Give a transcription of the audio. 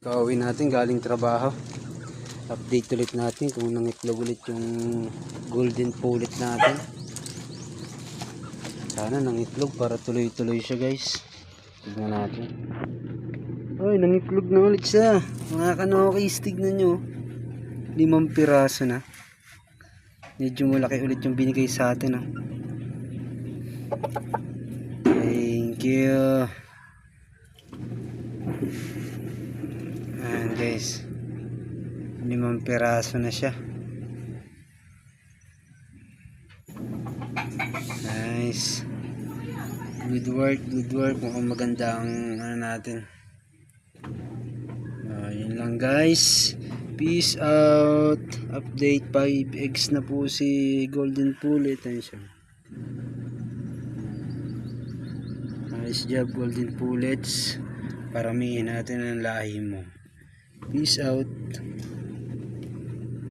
Kauwi natin galing trabaho. Update ulit natin kung nangitlog ulit yung golden pullet natin. Sana nangitlog para tuloy-tuloy siya, guys. Tignan natin. Ay, nangitlog na ulit siya. Mga kanokis, tignan nyo. 5 piraso na. Medyo malaki ulit yung binigay sa atin. Thank you. Ayan, guys. 5 piraso na siya. Nice. Good work, good work. Mukhang maganda ang ano natin. Yun lang, guys. Peace out. Update 5 eggs na po si golden pullet. Ayan siya. Nice job, golden pullets. Paramihin natin ang lahi mo. Peace out.